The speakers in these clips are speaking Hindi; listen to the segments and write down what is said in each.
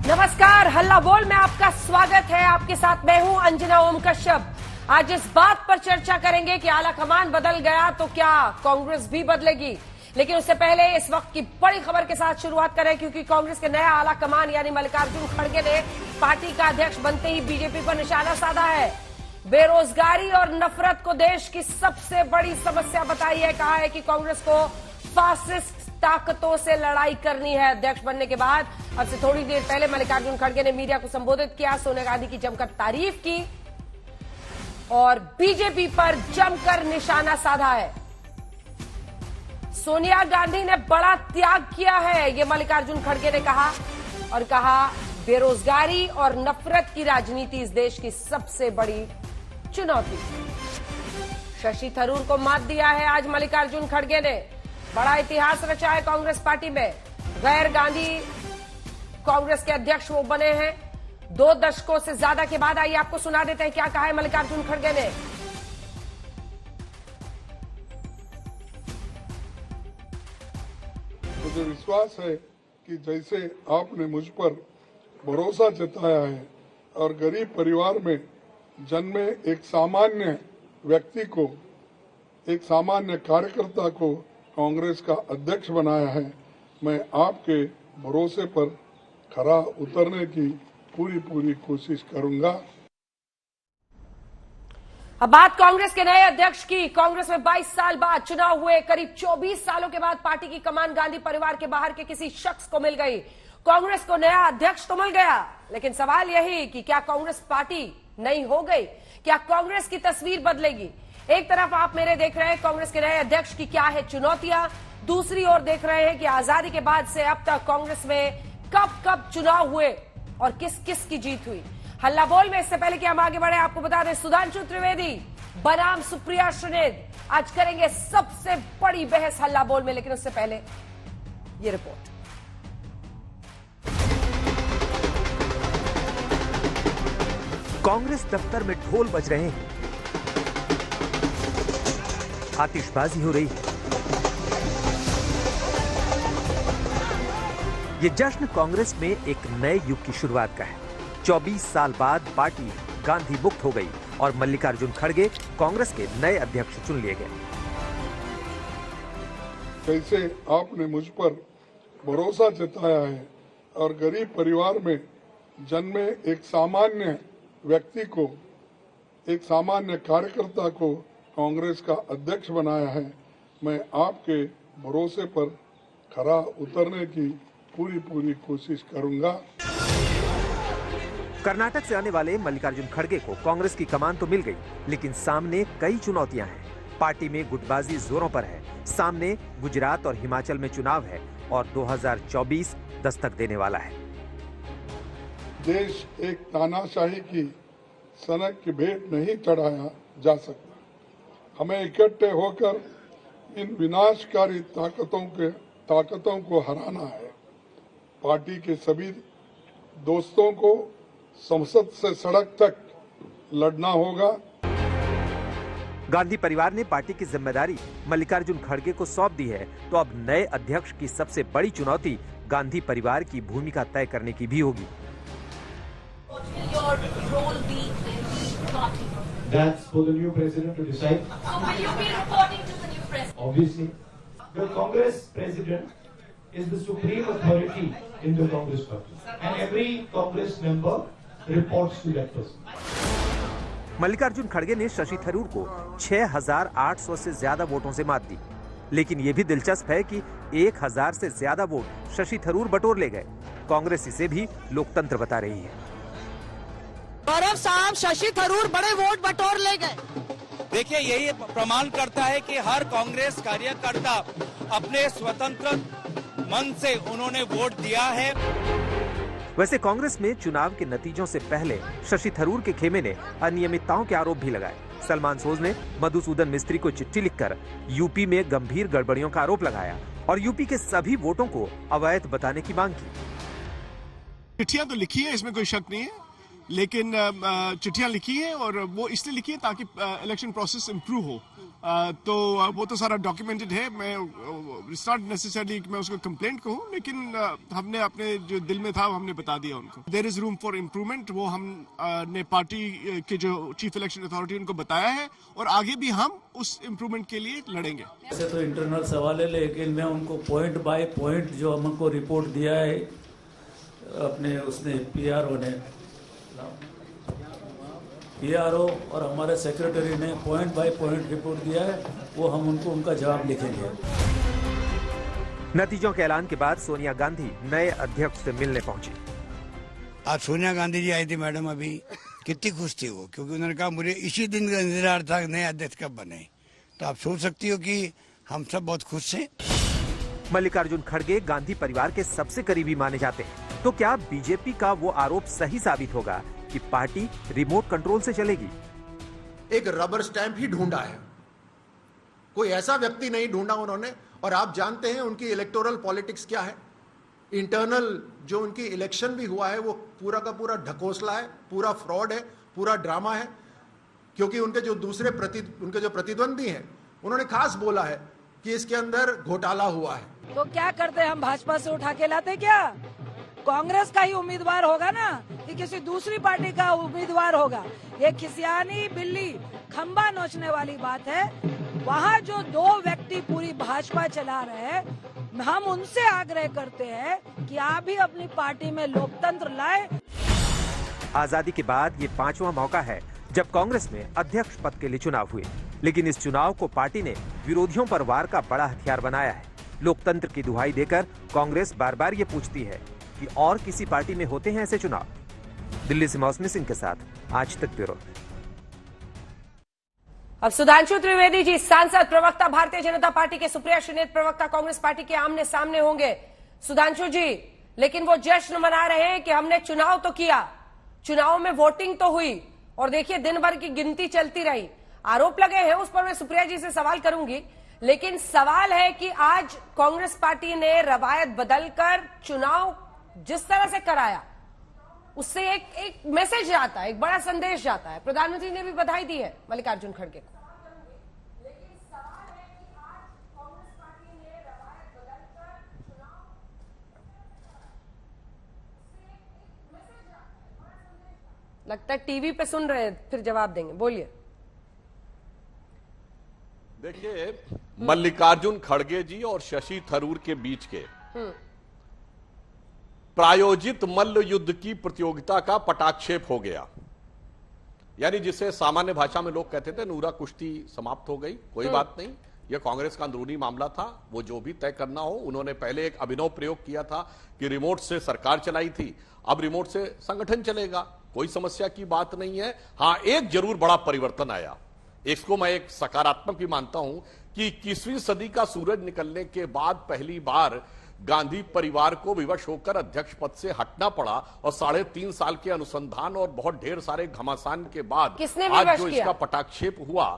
नमस्कार, हल्ला बोल में आपका स्वागत है। आपके साथ मैं हूं अंजना ओम कश्यप। आज इस बात पर चर्चा करेंगे कि आला कमान बदल गया तो क्या कांग्रेस भी बदलेगी। लेकिन उससे पहले इस वक्त की बड़ी खबर के साथ शुरुआत करें, क्योंकि कांग्रेस के नया आला कमान यानी मल्लिकार्जुन खड़गे ने पार्टी का अध्यक्ष बनते ही बीजेपी पर निशाना साधा है। बेरोजगारी और नफरत को देश की सबसे बड़ी समस्या बताई है। कहा है कि कांग्रेस को फासिस्ट ताकतों से लड़ाई करनी है। अध्यक्ष बनने के बाद अब से थोड़ी देर पहले मल्लिकार्जुन खड़गे ने मीडिया को संबोधित किया, सोनिया गांधी की जमकर तारीफ की और बीजेपी पर जमकर निशाना साधा है। सोनिया गांधी ने बड़ा त्याग किया है, ये मल्लिकार्जुन खड़गे ने कहा और कहा बेरोजगारी और नफरत की राजनीति इस देश की सबसे बड़ी चुनौती। शशि थरूर को मात दिया है आज मल्लिकार्जुन खड़गे ने। बड़ा इतिहास रचा है कांग्रेस पार्टी में। गैर गांधी कांग्रेस के अध्यक्ष वो बने हैं 2 दशकों से ज्यादा के बाद। आइए आपको सुना देते हैं क्या कहा है मल्लिकार्जुन खड़गे ने। मुझे विश्वास है कि जैसे आपने मुझ पर भरोसा जताया है और गरीब परिवार में जन्मे एक सामान्य व्यक्ति को, एक सामान्य कार्यकर्ता को कांग्रेस का अध्यक्ष बनाया है, मैं आपके भरोसे पर खरा उतरने की पूरी कोशिश करूंगा। अब बात कांग्रेस के नए अध्यक्ष की। कांग्रेस में 22 साल बाद चुनाव हुए। करीब 24 सालों के बाद पार्टी की कमान गांधी परिवार के बाहर के किसी शख्स को मिल गई। कांग्रेस को नया अध्यक्ष तो मिल गया, लेकिन सवाल यही कि क्या कांग्रेस पार्टी नई हो गई? क्या कांग्रेस की तस्वीर बदलेगी? एक तरफ आप मेरे देख रहे हैं कांग्रेस के नए अध्यक्ष की क्या है चुनौतियां, दूसरी ओर देख रहे हैं कि आजादी के बाद से अब तक कांग्रेस में कब चुनाव हुए और किस किस की जीत हुई। हल्ला बोल में इससे पहले कि हम आगे बढ़े, आपको बता दें सुधांशु त्रिवेदी बनाम सुप्रिया श्रीनेत आज करेंगे सबसे बड़ी बहस हल्ला बोल में। लेकिन उससे पहले ये रिपोर्ट। कांग्रेस दफ्तर में ढोल बज रहे हैं, आतिशबाजी हो रही है। ये जश्न कांग्रेस में एक नए युग की शुरुआत का है। 24 साल बाद पार्टी गांधी मुक्त हो गई और मल्लिकार्जुन खड़गे कांग्रेस के नए अध्यक्ष चुन लिए गए। जैसे आपने मुझ पर भरोसा जताया है और गरीब परिवार में जन्मे एक सामान्य व्यक्ति को, एक सामान्य कार्यकर्ता को कांग्रेस का अध्यक्ष बनाया है, मैं आपके भरोसे पर खरा उतरने की पूरी कोशिश करूंगा। कर्नाटक से आने वाले मल्लिकार्जुन खड़गे को कांग्रेस की कमान तो मिल गई, लेकिन सामने कई चुनौतियां हैं। पार्टी में गुटबाजी जोरों पर है। सामने गुजरात और हिमाचल में चुनाव है और 2024 दस्तक देने वाला है। देश एक तानाशाही की सनक की भेंट नहीं चढ़ाया जा सकता। हमें इकट्ठे होकर इन विनाशकारी ताकतों को हराना है। पार्टी के सभी दोस्तों को संसद से सड़क तक लड़ना होगा। गांधी परिवार ने पार्टी की जिम्मेदारी मल्लिकार्जुन खड़गे को सौंप दी है, तो अब नए अध्यक्ष की सबसे बड़ी चुनौती गांधी परिवार की भूमिका तय करने की भी होगी। That's for the new president to decide. So will you be reporting to the new president? Obviously, the Congress president is the supreme authority in the Congress party, and every Congress member reports to that person. Mallikarjun खड़गे ने शशि थरूर को 6,800 से ज्यादा वोटों से मात दी, लेकिन ये भी दिलचस्प है कि 1,000 से ज्यादा वोट शशि थरूर बटोर ले गए। कांग्रेस इसे भी लोकतंत्र बता रही है। गौरव साहब, शशि थरूर बड़े वोट बटोर ले गए। देखिए, यही प्रमाण करता है कि हर कांग्रेस कार्यकर्ता अपने स्वतंत्र मन से उन्होंने वोट दिया है। वैसे कांग्रेस में चुनाव के नतीजों से पहले शशि थरूर के खेमे ने अनियमितताओं के आरोप भी लगाए। सलमान सोज ने मधुसूदन मिस्त्री को चिट्ठी लिखकर यूपी में गंभीर गड़बड़ियों का आरोप लगाया और यूपी के सभी वोटों को अवैध बताने की मांग की। चिट्ठियां तो लिखी है, इसमें कोई शक नहीं है, लेकिन चिट्ठियां लिखी हैं और वो इसलिए लिखी है ताकि इलेक्शन प्रोसेस इम्प्रूव हो। तो वो तो सारा डॉक्यूमेंटेड है। मैं इट्स नॉट नेसेसरली मैं उसको कंप्लेंट कहूँ, लेकिन हमने अपने जो दिल में था वो हमने बता दिया उनको। There is room for improvement, वो हमने पार्टी के जो चीफ इलेक्शन अथॉरिटी उनको बताया है और आगे भी हम उस इम्प्रूवमेंट के लिए लड़ेंगे। ऐसे तो इंटरनल सवाल है, लेकिन मैं उनको पॉइंट बाय पॉइंट जो हमको रिपोर्ट दिया है अपने उसने पीआरओ और हमारे सेक्रेटरी ने पॉइंट बाय पॉइंट रिपोर्ट दिया है, वो हम उनको उनका जवाब लिखेंगे। नतीजों के ऐलान के बाद सोनिया गांधी नए अध्यक्ष से मिलने पहुंची। आज सोनिया गांधी जी आई थी मैडम, अभी कितनी खुश थी वो, क्योंकि उन्होंने कहा मुझे इसी दिन का इंतजार था नए अध्यक्ष कब बने। तो आप सोच सकती हो कि हम सब बहुत खुश हैं। मल्लिकार्जुन खड़गे गांधी परिवार के सबसे करीबी माने जाते हैं, तो क्या बीजेपी का वो आरोप सही साबित होगा कि पार्टी रिमोट कंट्रोल से चलेगी? एक रबर स्टैंप ही ढूंढा है, कोई ऐसा व्यक्ति नहीं ढूंढा उन्होंने। और आप जानते हैं उनकी इलेक्टोरल पॉलिटिक्स क्या है। इंटरनल जो उनकी इलेक्शन भी हुआ है वो पूरा का पूरा ढकोसला है, पूरा फ्रॉड है, पूरा ड्रामा है। क्योंकि उनके जो प्रतिद्वंदी हैं उन्होंने खास बोला है कि इसके अंदर घोटाला हुआ है। तो क्या करते हैं, हम भाजपा से उठा के लाते क्या? कांग्रेस का ही उम्मीदवार होगा ना कि किसी दूसरी पार्टी का उम्मीदवार होगा? ये खिसियानी बिल्ली खंबा नोचने वाली बात है। वहाँ जो दो व्यक्ति पूरी भाजपा चला रहे हैं, हम उनसे आग्रह करते हैं कि आप भी अपनी पार्टी में लोकतंत्र लाए। आजादी के बाद ये 5वां मौका है जब कांग्रेस में अध्यक्ष पद के लिए चुनाव हुए, लेकिन इस चुनाव को पार्टी ने विरोधियों पर वार का बड़ा हथियार बनाया है। लोकतंत्र की दुहाई देकर कांग्रेस बार बार ये पूछती है कि और किसी पार्टी में होते हैं ऐसे चुनाव। दिल्ली से मौसमी सिंह के साथ आज तक ब्यूरो। अब सुधांशु त्रिवेदी जी, सांसद, प्रवक्ता भारतीय जनता पार्टी के, सुप्रिया श्रीनेत, प्रवक्ता कांग्रेस पार्टी के, आमने सामने होंगे। सुधांशु जी, लेकिन वो जश्न मना रहे हैं कि हमने चुनाव तो किया, चुनाव में वोटिंग तो हुई, और देखिए दिन भर की गिनती चलती रही। आरोप लगे हैं, उस पर मैं सुप्रिया जी से सवाल करूंगी, लेकिन सवाल है कि आज कांग्रेस पार्टी ने रवायत बदलकर चुनाव जिस तरह से कराया, उससे एक मैसेज जाता है, एक बड़ा संदेश जाता है। प्रधानमंत्री ने भी बधाई दी है मल्लिकार्जुन खड़गे को। लेकिन सवाल है कि आज कांग्रेस पार्टी ने रवायत बदलकर चुनाव, उससे एक मैसेज जाता है, बड़ा संदेश। लगता है टीवी पे सुन रहे हैं, फिर जवाब देंगे, बोलिए। देखिए, मल्लिकार्जुन खड़गे जी और शशि थरूर के बीच के प्रायोजित मल्ल युद्ध की प्रतियोगिता का पटाक्षेप हो गया। यानी जिसे सामान्य भाषा में लोग कहते थे नूरा कुश्ती समाप्त हो गई। कोई बात नहीं, यह कांग्रेस का अंदरूनी मामला था, वो जो भी तय करना हो। उन्होंने पहले एक अभिनव प्रयोग किया था कि रिमोट से सरकार चलाई थी, अब रिमोट से संगठन चलेगा, कोई समस्या की बात नहीं है। हां, एक जरूर बड़ा परिवर्तन आया, इसको मैं एक सकारात्मक भी मानता हूं कि 21वीं सदी का सूरज निकलने के बाद पहली बार गांधी परिवार को विवश होकर अध्यक्ष पद से हटना पड़ा, और 3.5 साल के अनुसंधान और बहुत ढेर सारे घमासान के बाद आज जो इसका पटाक्षेप हुआ,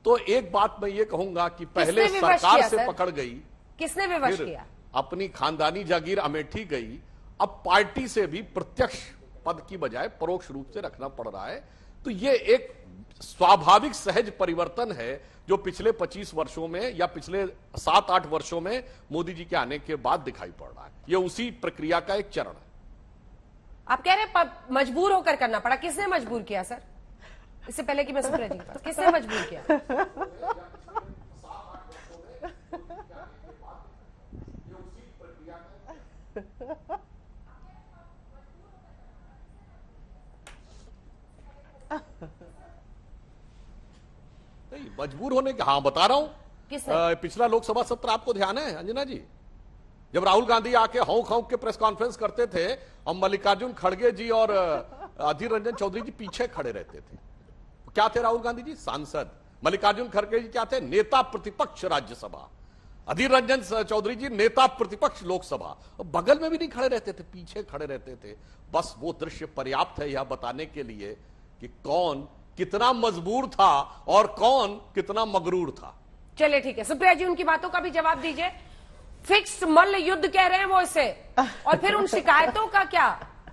तो एक बात मैं ये कहूंगा कि पहले सरकार से पकड़ गई, किसने विवश किया? अपनी खानदानी जागीर अमेठी गई, अब पार्टी से भी प्रत्यक्ष पद की बजाय परोक्ष रूप से रखना पड़ रहा है। तो ये एक स्वाभाविक सहज परिवर्तन है जो पिछले 25 वर्षों में या पिछले 7-8 वर्षों में मोदी जी के आने के बाद दिखाई पड़ रहा है। ये उसी प्रक्रिया का एक चरण है। आप कह रहे हैं मजबूर होकर करना पड़ा, किसने मजबूर किया सर? इससे पहले कि मैं सुप्रिया जी के पास, किसने मजबूर किया? नहीं, मजबूर होने के, हाँ बता रहा हूं। पिछला लोकसभा सत्र आपको ध्यान है अंजना जी, जब राहुल गांधी आके हौंक हौंक के प्रेस कॉन्फ्रेंस करते थे और मल्लिकार्जुन खड़गे जी और अधीर रंजन चौधरी जी पीछे खड़े रहते थे। क्या थे राहुल गांधी जी? सांसद। मल्लिकार्जुन खड़गे जी क्या थे? नेता प्रतिपक्ष राज्यसभा। अधीर रंजन चौधरी जी नेता प्रतिपक्ष लोकसभा। बगल में भी नहीं खड़े रहते थे, पीछे खड़े रहते थे। बस वो दृश्य पर्याप्त है यह बताने के लिए कि कौन कितना मजबूर था और कौन कितना मगरूर था। चलिए ठीक है, सुप्रिया जी उनकी बातों का भी जवाब दीजिए। फिक्स्ड मल्ल युद्ध कह रहे हैं वो इसे, और फिर उन शिकायतों का क्या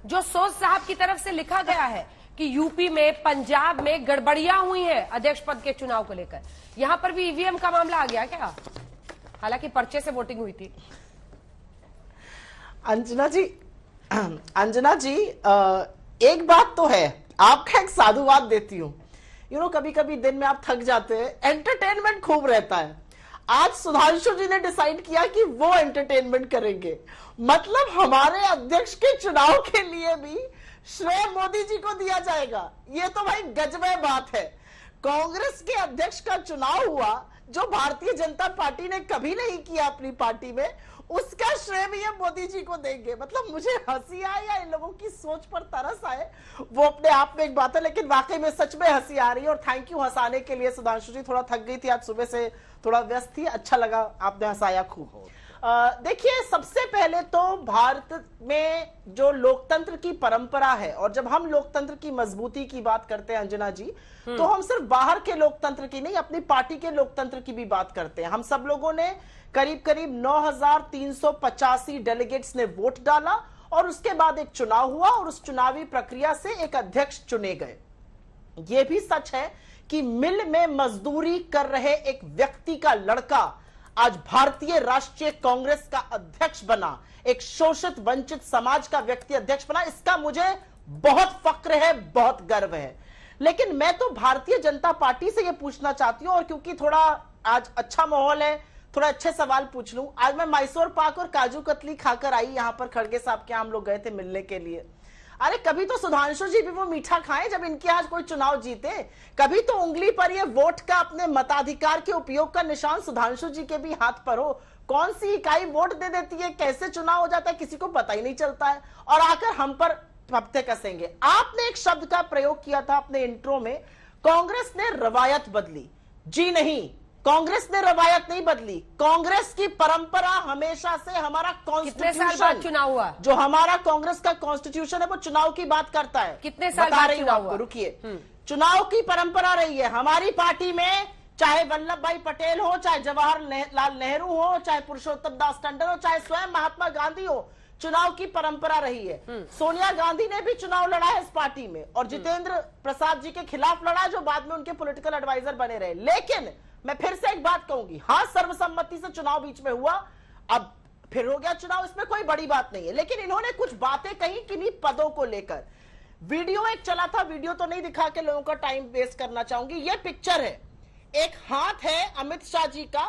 जो सोज साहब की तरफ से लिखा गया है कि यूपी में, पंजाब में गड़बड़ियां हुई हैं अध्यक्ष पद के चुनाव को लेकर। यहां पर भी ईवीएम का मामला आ गया क्या? हालांकि पर्चे से वोटिंग हुई थी। अंजना जी, एक बात तो है, आपका एक साधुवाद देती हूं। कभी कभी दिन में आप थक जाते हैं, एंटरटेनमेंट खूब रहता है। आज सुधांशु जी ने डिसाइड किया कि वो एंटरटेनमेंट करेंगे, मतलब हमारे अध्यक्ष के चुनाव के लिए भी श्रेय मोदी जी को दिया जाएगा। ये तो भाई गजब बात है। कांग्रेस के अध्यक्ष का चुनाव हुआ जो भारतीय जनता पार्टी ने कभी नहीं किया अपनी पार्टी में, उसका श्रेय भी ये मोदी जी को देंगे। मतलब मुझे हंसी आए या इन लोगों की सोच पर तरस आए, वो अपने आप में एक बात है, लेकिन वाकई में सच में हंसी आ रही है। और थैंक यू हंसाने के लिए सुधांशु जी। थोड़ा थक गई थी आज सुबह से, थोड़ा व्यस्त थी, अच्छा लगा आपने हंसाया खूब। देखिए, सबसे पहले तो भारत में जो लोकतंत्र की परंपरा है, और जब हम लोकतंत्र की मजबूती की बात करते हैं अंजना जी, तो हम सिर्फ बाहर के लोकतंत्र की नहीं, अपनी पार्टी के लोकतंत्र की भी बात करते हैं। हम सब लोगों ने करीब करीब 9385 डेलीगेट्स ने वोट डाला और उसके बाद एक चुनाव हुआ और उस चुनावी प्रक्रिया से एक अध्यक्ष चुने गए। यह भी सच है कि मिल में मजदूरी कर रहे एक व्यक्ति का लड़का आज भारतीय राष्ट्रीय कांग्रेस का अध्यक्ष बना, एक शोषित वंचित समाज का व्यक्ति अध्यक्ष बना। इसका मुझे बहुत फक्र है, बहुत गर्व है। लेकिन मैं तो भारतीय जनता पार्टी से यह पूछना चाहती हूं, और क्योंकि थोड़ा आज अच्छा माहौल है, थोड़ा अच्छे सवाल पूछ लूं। आज मैं मैसूर पाक और काजू कतली खाकर आई, यहां पर खड़गे साहब के हम लोग गए थे मिलने के लिए। अरे कभी तो सुधांशु जी भी वो मीठा खाएं जब इनके आज कोई चुनाव जीते। कभी तो उंगली पर ये वोट का, अपने मताधिकार के उपयोग का निशान सुधांशु जी के भी हाथ पर हो। कौन सी इकाई वोट दे देती है, कैसे चुनाव हो जाता है, किसी को पता ही नहीं चलता है, और आकर हम पर हफ्ते कसेंगे। आपने एक शब्द का प्रयोग किया था अपने इंट्रो में, कांग्रेस ने रवायत बदली। जी नहीं, कांग्रेस ने रवायत नहीं बदली। कांग्रेस की परंपरा हमेशा से, हमारा कॉन्स्टिट्यूशन चुनाव हुआ, जो हमारा कांग्रेस का कॉन्स्टिट्यूशन है, वो चुनाव की बात करता है। कितने साल बाद चुनाव हुआ? रुकिए, चुनाव की परंपरा रही है हमारी पार्टी में, चाहे वल्लभ भाई पटेल हो, चाहे जवाहरलाल नेहरू हो, चाहे पुरुषोत्तम दास टंडन हो, चाहे स्वयं महात्मा गांधी हो, चुनाव की परंपरा रही है। सोनिया गांधी ने भी चुनाव लड़ा है इस पार्टी में, और जितेंद्र प्रसाद जी के खिलाफ लड़ा, जो बाद में उनके पॉलिटिकल एडवाइजर बने रहे। लेकिन मैं फिर से एक बात कहूंगी, हाँ सर्वसम्मति से चुनाव बीच में हुआ, अब फिर हो गया चुनाव, इसमें कोई बड़ी बात नहीं है। लेकिन इन्होंने कुछ बातें कही किन्हीं पदों को लेकर। वीडियो एक चला था, वीडियो तो नहीं दिखा के लोगों का टाइम वेस्ट करना चाहूंगी। ये पिक्चर है, एक हाथ है अमित शाह जी का,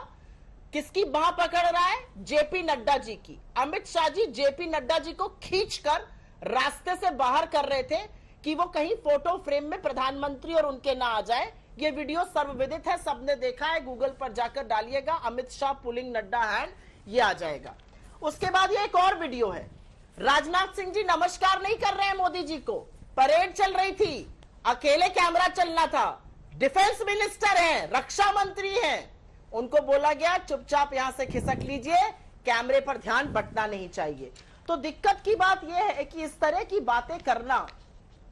किसकी बाह पकड़ रहा है? जेपी नड्डा जी की। अमित शाह जी जेपी नड्डा जी को खींचकर रास्ते से बाहर कर रहे थे कि वो कहीं फोटो फ्रेम में प्रधानमंत्री और उनके ना आ जाए। ये वीडियो सर्वविदित है, सबने देखा है, गूगल पर जाकर डालिएगा अमित शाह पुलिंग नड्डा हैंड, ये आ जाएगा। उसके बाद ये एक और वीडियो है, राजनाथ सिंह जी नमस्कार नहीं कर रहे हैं मोदी जी को, परेड चल रही थी, अकेले कैमरा चलना था, डिफेंस मिनिस्टर हैं, रक्षा मंत्री हैं, उनको बोला गया चुपचाप यहां से खिसक लीजिए, कैमरे पर ध्यान बटना नहीं चाहिए। तो दिक्कत की बात यह है कि इस तरह की बातें करना,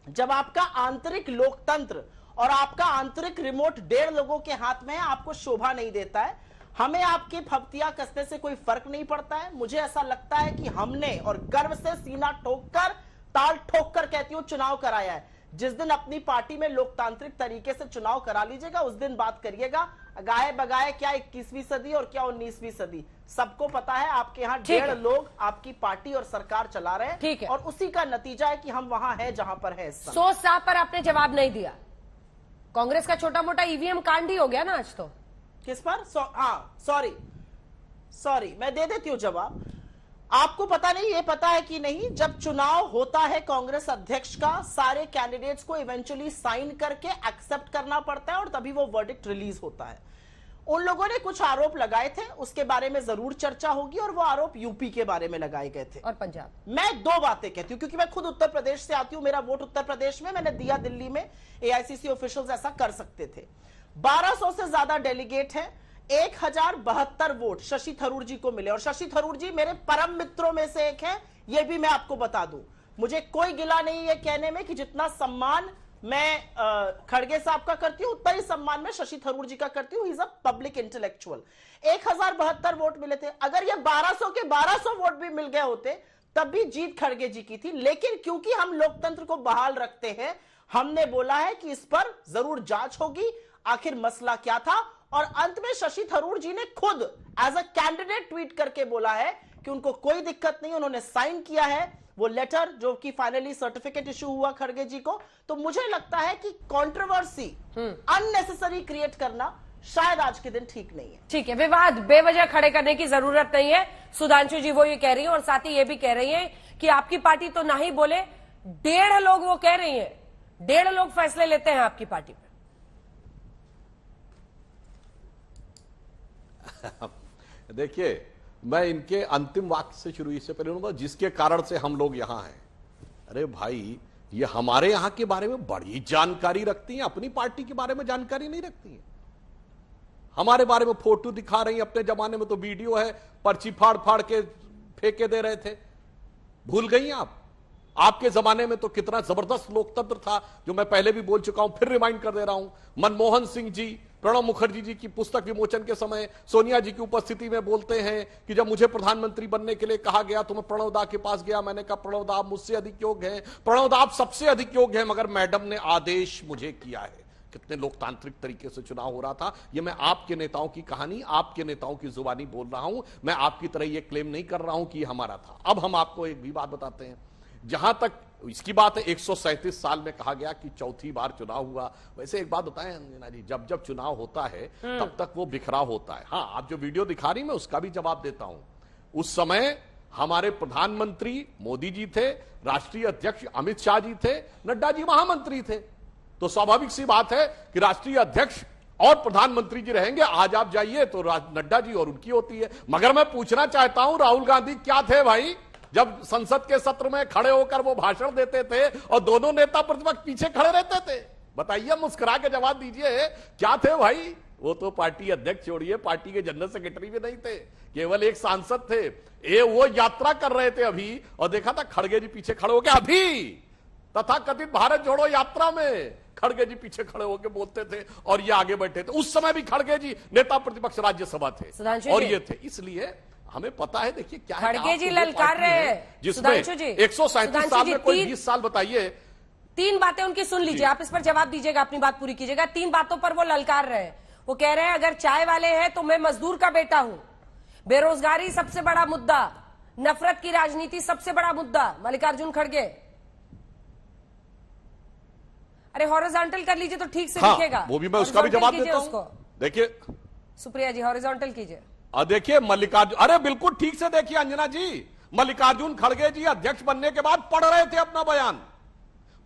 जब आपका आंतरिक लोकतंत्र और आपका आंतरिक रिमोट 1.5 लोगों के हाथ में है, आपको शोभा नहीं देता है। हमें आपके फप्तियां कसने से कोई फर्क नहीं पड़ता है। मुझे ऐसा लगता है कि हमने, और गर्व से सीना ठोककर, ताल ठोककर कहती हूं, चुनाव कराया है। जिस दिन अपनी पार्टी में लोकतांत्रिक तरीके से चुनाव करा लीजिएगा, उस दिन बात करिएगा। गाए बगाए क्या 21वीं सदी और क्या 19वीं सदी, सबको पता है आपके यहाँ 1.5 लोग आपकी पार्टी और सरकार चला रहे हैं। ठीक है, और उसी का नतीजा है कि हम वहां हैं जहां पर है। 100 साहब पर आपने जवाब नहीं दिया। कांग्रेस का छोटा मोटा ईवीएम कांड ही हो गया ना आज तो। किस पर? हाँ सॉरी, मैं दे देती हूं जवाब। आपको पता नहीं, ये पता है कि नहीं, जब चुनाव होता है कांग्रेस अध्यक्ष का, सारे कैंडिडेट्स को इवेंचुअली साइन करके एक्सेप्ट करना पड़ता है और तभी वो वर्डिक्ट रिलीज होता है। उन लोगों ने कुछ आरोप लगाए थे, उसके बारे में जरूर चर्चा होगी, और वो आरोप यूपी के बारे में लगाए गए थे। और पंजाब। मैं 2 बातें कहती हूं, क्योंकि मैं खुद उत्तर प्रदेश से आती हूं, मेरा वोट उत्तर प्रदेश में, मैंने दिया दिल्ली में, एआईसीसी ऑफिशियल्स ऐसा कर सकते थे। 1200 से ज्यादा डेलीगेट हैं, 1072 वोट शशि थरूर जी को मिले, और शशि थरूर जी मेरे परम मित्रों में से एक हैं, यह भी मैं आपको बता दूं। मुझे कोई गिला नहीं है कहने में कि जितना सम्मान मैं खड़गे साहब का करती हूं, उतना ही सम्मान मैं शशि थरूर जी का करती हूं। He is a public intellectual. 1072 vote मिले थे। अगर ये 1200 के 1200 वोट भी मिल गए होते तब भी जीत खड़गे जी की थी, लेकिन क्योंकि हम लोकतंत्र को बहाल रखते हैं, हमने बोला है कि इस पर जरूर जांच होगी, आखिर मसला क्या था। और अंत में शशि थरूर जी ने खुद एज अ कैंडिडेट ट्वीट करके बोला है कि उनको कोई दिक्कत नहीं, उन्होंने साइन किया है वो लेटर जो कि फाइनली सर्टिफिकेट इशू हुआ खड़गे जी को। तो मुझे लगता है कि कंट्रोवर्सी अननेसेसरी क्रिएट करना शायद आज के दिन ठीक नहीं है। ठीक है, विवाद बेवजह खड़े करने की जरूरत नहीं है। सुधांशु जी वो ये कह रही है और साथ ही ये भी कह रही है कि आपकी पार्टी तो ना ही बोले, 1.5 लोग वो कह रही है, 1.5 लोग फैसले लेते हैं आपकी पार्टी पे। देखिए, मैं इनके अंतिम वाक्य से शुरू, इससे पहले उन्होंने जिसके कारण से हम लोग यहां हैं। अरे भाई, ये हमारे यहां के बारे में बड़ी जानकारी रखती हैं, अपनी पार्टी के बारे में जानकारी नहीं रखती हैं। हमारे बारे में फोटो दिखा रही हैं, अपने जमाने में तो वीडियो है, पर्ची फाड़ फाड़ के फेंके दे रहे थे। भूल गई आप? आपके जमाने में तो कितना जबरदस्त लोकतंत्र था, जो मैं पहले भी बोल चुका हूं, फिर रिमाइंड कर दे रहा हूं। मनमोहन सिंह जी प्रणब मुखर्जी जी की पुस्तक विमोचन के समय सोनिया जी की उपस्थिति में बोलते हैं कि जब मुझे प्रधानमंत्री बनने के लिए कहा गया तो मैं प्रणब दा के पास गया, मैंने कहा प्रणब दा आप मुझसे अधिक योग्य हैं, प्रणब दा आप सबसे अधिक योग्य हैं, मगर मैडम ने आदेश मुझे किया है। कितने लोकतांत्रिक तरीके से चुनाव हो रहा था। ये मैं आपके नेताओं की कहानी, आपके नेताओं की जुबानी बोल रहा हूं। मैं आपकी तरह ये क्लेम नहीं कर रहा हूं कि हमारा था। अब हम आपको एक भी बात बताते हैं, जहां तक इसकी बात है, 137 साल में कहा गया कि चौथी बार चुनाव हुआ। वैसे एक बात बताएं अंजना जी, जब जब चुनाव होता है तब तक वो बिखराव होता है। हाँ, आप जो वीडियो दिखा रही, मैं उसका भी जवाब देता हूं। उस समय हमारे प्रधानमंत्री मोदी जी थे, राष्ट्रीय अध्यक्ष अमित शाह जी थे, नड्डा जी महामंत्री थे। तो स्वाभाविक सी बात है कि राष्ट्रीय अध्यक्ष और प्रधानमंत्री जी रहेंगे। आज आप जाइए तो नड्डा जी और उनकी होती है। मगर मैं पूछना चाहता हूं, राहुल गांधी क्या थे भाई? जब संसद के सत्र में खड़े होकर वो भाषण देते थे और दोनों नेता प्रतिपक्ष पीछे खड़े रहते थे। बताइए, मुस्कुरा के जवाब दीजिए, क्या थे भाई? वो तो पार्टी अध्यक्ष छोड़िए, पार्टी के जनरल सेक्रेटरी भी नहीं थे, केवल एक सांसद थे। ये वो यात्रा कर रहे थे अभी, और देखा था खड़गे जी पीछे खड़े होकर, अभी तथा कथित भारत जोड़ो यात्रा में खड़गे जी पीछे खड़े होकर बोलते थे और ये आगे बैठे थे। उस समय भी खड़गे जी नेता प्रतिपक्ष राज्यसभा थे और ये थे। इसलिए हमें पता है, देखिए क्या है, खड़गे जी ललकार रहे हैं जिसमें 137 साल में कोई 20 साल बताइए। 3 बातें उनकी सुन लीजिए, आप इस पर जवाब दीजिएगा, अपनी बात पूरी कीजिएगा। 3 बातों पर वो ललकार रहे हैं। वो कह रहे हैं अगर चाय वाले हैं तो मैं मजदूर का बेटा हूं, बेरोजगारी सबसे बड़ा मुद्दा, नफरत की राजनीति सबसे बड़ा मुद्दा। मल्लिकार्जुन खड़गे, अरे हॉरिजॉन्टल कर लीजिए तो ठीक से दिखेगा। वो भी मैं उसका भी जवाब देता हूं। देखिए सुप्रिया जी, हॉरिजॉन्टल कीजिए। देखिए मल्लिकार्जुन, अरे बिल्कुल ठीक से देखिए अंजना जी, मल्लिकार्जुन खड़गे जी अध्यक्ष बनने के बाद पढ़ रहे थे अपना बयान,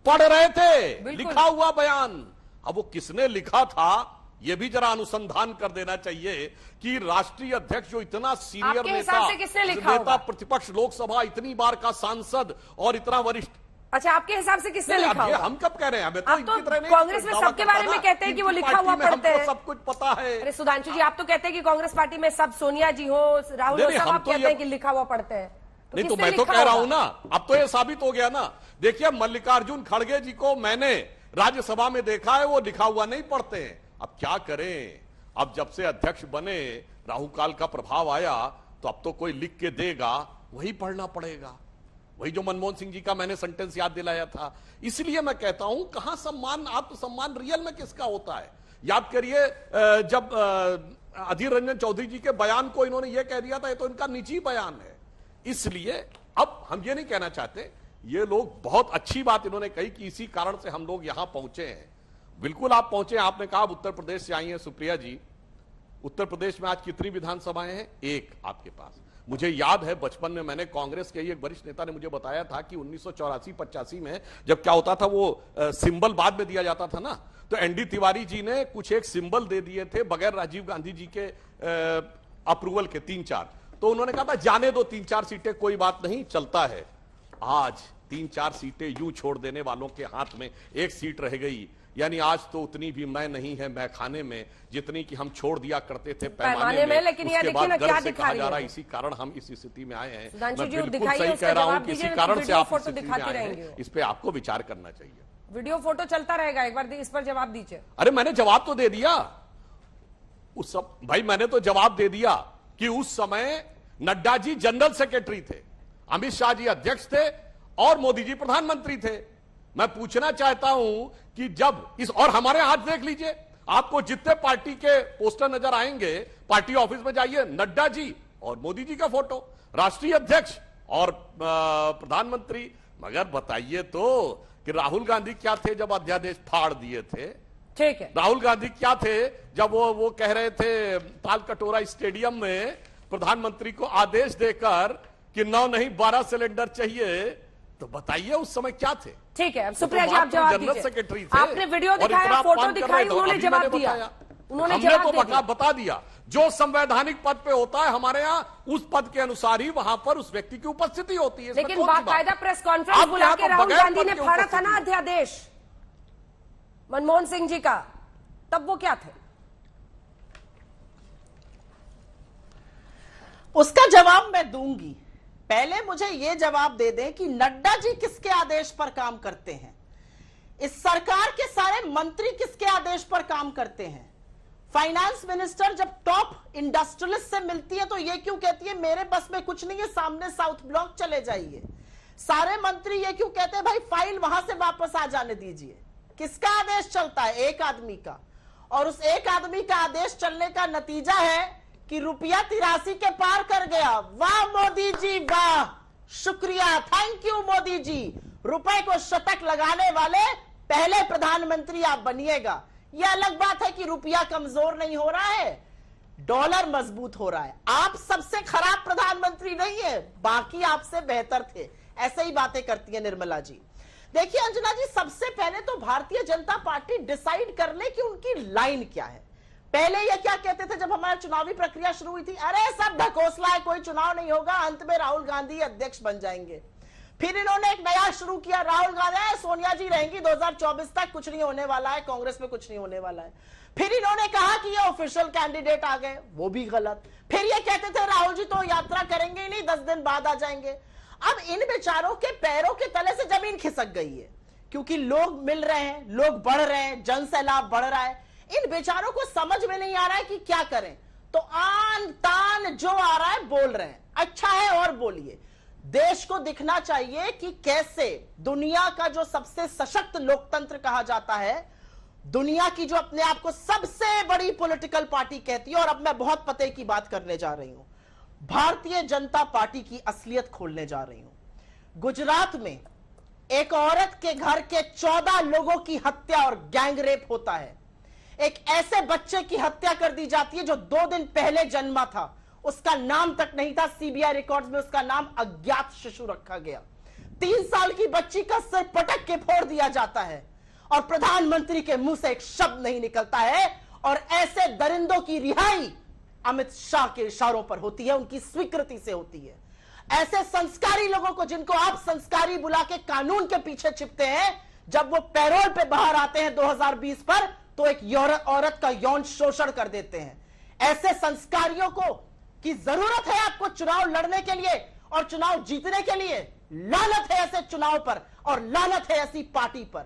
पढ़ रहे थे लिखा हुआ बयान। अब वो किसने लिखा था ये भी जरा अनुसंधान कर देना चाहिए कि राष्ट्रीय अध्यक्ष जो इतना सीनियर नेता प्रतिपक्ष लोकसभा, इतनी बार का सांसद और इतना वरिष्ठ। अच्छा, आपके हिसाब से किसने लिखा होगा? हम कब कह रहे हैं? हमें तो इनकी तरह नहीं, कांग्रेस में सबके बारे में कहते हैं कि वो लिखा हुआ पढ़ते हैं, सब कुछ पता है। अरे सुधांशु जी, आप तो कहते हैं कि कांग्रेस पार्टी में सब सोनिया जी हो, राहुल हो, सब आप कहते हैं कि लिखा हुआ पढ़ते हैं। नहीं तो मैं तो कह रहा हूं ना, अब तो ये साबित हो गया ना। देखिए मल्लिकार्जुन खड़गे जी को मैंने राज्यसभा में देखा है, वो लिखा हुआ नहीं पढ़ते हैं। अब क्या करें, अब जब से अध्यक्ष बने, राहु काल का प्रभाव आया, तो अब तो कोई लिख के देगा, वही पढ़ना पड़ेगा। वही जो मनमोहन सिंह जी का मैंने सेंटेंस याद दिलाया था। इसलिए मैं कहता हूं, कहां सम्मान, आत्मसम्मान रियल में किसका होता है? याद करिए, जब अधीर रंजन चौधरी जी के बयान को इन्होंने यह कह दिया था, ये तो इनका निजी बयान है। इसलिए अब हम ये नहीं कहना चाहते, ये लोग बहुत अच्छी बात इन्होंने कही कि इसी कारण से हम लोग यहां पहुंचे हैं। बिल्कुल आप पहुंचे। आपने कहा उत्तर प्रदेश से आई हैं सुप्रिया जी। उत्तर प्रदेश में आज कितनी विधानसभाएं हैं? 1 आपके पास। मुझे याद है बचपन में मैंने कांग्रेस के एक वरिष्ठ नेता ने मुझे बताया था कि 1984-85 में जब क्या होता था, वो सिंबल बाद में दिया जाता था ना, तो एनडी तिवारी जी ने कुछ एक सिंबल दे दिए थे बगैर राजीव गांधी जी के अप्रूवल के, 3-4। तो उन्होंने कहा था जाने दो 3-4 सीटें, कोई बात नहीं, चलता है। आज 3-4 सीटें यूं छोड़ देने वालों के हाथ में 1 सीट रह गई। यानी आज तो उतनी भी मैं नहीं है मैं खाने में, जितनी कि हम छोड़ दिया करते थे पैमाने में। लेकिन ये देखिए ना क्या दिखा रही है। इसी कारण हम इस स्थिति में आए हैं। मैं बिल्कुल सही कह रहा हूं कि इसी कारण से आप फोटो दिखाती रहेंगे। इस पे आपको विचार करना चाहिए। वीडियो फोटो चलता रहेगा, एक बार इस पर जवाब दीजिए। अरे मैंने जवाब तो दे दिया उस भाई, मैंने तो जवाब दे दिया कि उस समय नड्डा जी जनरल सेक्रेटरी थे, अमित शाह जी अध्यक्ष थे और मोदी जी प्रधानमंत्री थे। मैं पूछना चाहता हूं कि जब इस, और हमारे हाथ देख लीजिए, आपको जितने पार्टी के पोस्टर नजर आएंगे, पार्टी ऑफिस में जाइए, नड्डा जी और मोदी जी का फोटो, राष्ट्रीय अध्यक्ष और प्रधानमंत्री। मगर बताइए तो कि राहुल गांधी क्या थे जब अध्यादेश फाड़ दिए थे? ठीक है, राहुल गांधी क्या थे जब वो कह रहे थे तालकटोरा स्टेडियम में प्रधानमंत्री को आदेश देकर कि 9 नहीं 12 सिलेंडर चाहिए? तो बताइए उस समय क्या थे? ठीक है, अब सुप्रिया जी आप जवाब दीजिए। आपने वीडियो दिखाया, फोटो दिखाई, उन्होंने जवाब दिया। हमने तो बता दिया जो संवैधानिक पद पे होता है हमारे यहाँ, उस पद के अनुसार ही वहां पर उस व्यक्ति की उपस्थिति होती है। लेकिन बाकायदा प्रेस कॉन्फ्रेंस बुला के राहुल गांधी ने फाड़ा था ना अध्यादेश मनमोहन सिंह जी का, तब वो क्या थे? उसका जवाब मैं दूंगी। पहले मुझे यह जवाब दे दें कि नड्डा जी किसके आदेश पर काम करते हैं, इस सरकार के सारे मंत्री किसके आदेश पर काम करते हैं। फाइनेंस मिनिस्टर जब टॉप इंडस्ट्रियलिस्ट से मिलती है तो ये क्यों कहती है मेरे बस में कुछ नहीं है, सामने साउथ ब्लॉक चले जाइए। सारे मंत्री ये क्यों कहते हैं भाई फाइल वहां से वापस आ जाने दीजिए। किसका आदेश चलता है? एक आदमी का। और उस एक आदमी का आदेश चलने का नतीजा है कि रुपया 83 के पार कर गया। वाह मोदी जी वाह, शुक्रिया, थैंक यू मोदी जी। रुपए को शतक लगाने वाले पहले प्रधानमंत्री आप बनिएगा। यह अलग बात है कि रुपया कमजोर नहीं हो रहा है, डॉलर मजबूत हो रहा है। आप सबसे खराब प्रधानमंत्री नहीं है, बाकी आपसे बेहतर थे। ऐसे ही बातें करती है निर्मला जी। देखिए अंजना जी, सबसे पहले तो भारतीय जनता पार्टी डिसाइड कर ले कि उनकी लाइन क्या है। पहले ये क्या कहते थे जब हमारी चुनावी प्रक्रिया शुरू हुई थी, अरे सब ढकोसला है, कोई चुनाव नहीं होगा, अंत में राहुल गांधी अध्यक्ष बन जाएंगे। फिर इन्होंने एक नया शुरू किया, राहुल गांधी सोनिया जी रहेंगी 2024 तक, कुछ नहीं होने वाला है, कांग्रेस में कुछ नहीं होने वाला है। फिर इन्होंने कहा कि ये ऑफिशियल कैंडिडेट आ गए, वो भी गलत। फिर ये कहते थे राहुल जी तो यात्रा करेंगे ही नहीं, 10 दिन बाद आ जाएंगे। अब इन बेचारों के पैरों के तले से जमीन खिसक गई है, क्योंकि लोग मिल रहे हैं, लोग बढ़ रहे हैं, जन सैलाब बढ़ रहा है। इन बेचारों को समझ में नहीं आ रहा है कि क्या करें, तो आन तान जो आ रहा है बोल रहे हैं। अच्छा है और बोलिए। देश को दिखना चाहिए कि कैसे दुनिया का जो सबसे सशक्त लोकतंत्र कहा जाता है, दुनिया की जो अपने आप को सबसे बड़ी पॉलिटिकल पार्टी कहती है, और अब मैं बहुत पते की बात करने जा रही हूं, भारतीय जनता पार्टी की असलियत खोलने जा रही हूं। गुजरात में एक औरत के घर के 14 लोगों की हत्या और गैंग रेप होता है। एक ऐसे बच्चे की हत्या कर दी जाती है जो 2 दिन पहले जन्मा था, उसका नाम तक नहीं था, सीबीआई रिकॉर्ड्स में उसका नाम अज्ञात शिशु रखा गया। 3 साल की बच्ची का सिर पटक के फोड़ दिया जाता है और प्रधानमंत्री के मुंह से एक शब्द नहीं निकलता है। और ऐसे दरिंदों की रिहाई अमित शाह के इशारों पर होती है, उनकी स्वीकृति से होती है। ऐसे संस्कारी लोगों को, जिनको आप संस्कारी बुला के कानून के पीछे छिपते हैं, जब वो पैरोल पे बाहर आते हैं 2020 पर, तो एक औरत का यौन शोषण कर देते हैं। ऐसे संस्कारियों को की जरूरत है आपको चुनाव लड़ने के लिए और चुनाव जीतने के लिए। लानत है ऐसे चुनाव पर और लानत है ऐसी पार्टी पर।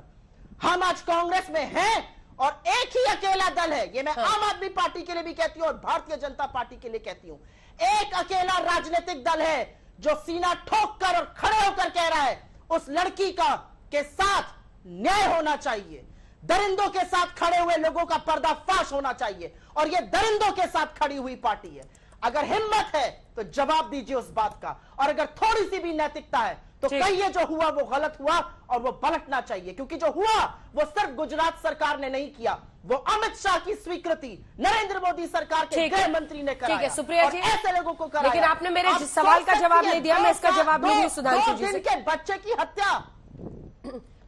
हम आज कांग्रेस में हैं और एक ही अकेला दल है, ये मैं आम आदमी पार्टी के लिए भी कहती हूं और भारतीय जनता पार्टी के लिए कहती हूं। एक अकेला राजनीतिक दल है जो सीना ठोक कर और खड़े होकर कह रहा है उस लड़की का के साथ न्याय होना चाहिए, दरिंदों के साथ खड़े हुए लोगों का पर्दाफाश होना चाहिए, और यह दरिंदों के साथ खड़ी हुई पार्टी है। अगर हिम्मत है तो जवाब दीजिए उस बात का, और अगर थोड़ी सी भी नैतिकता है तो कहिए जो हुआ वो गलत हुआ और वो पलटना चाहिए, क्योंकि जो हुआ वो सिर्फ गुजरात सरकार ने नहीं किया, वो अमित शाह की स्वीकृति नरेंद्र मोदी सरकार के गृह मंत्री ने कराया। ठीक है सुप्रिया जी, ऐसे लोगों को कराया। लेकिन आपने मेरे सवाल का जवाब नहीं दिया, मैं इसका जवाब लूंगी सुधांशु जी से। के बच्चे की हत्या,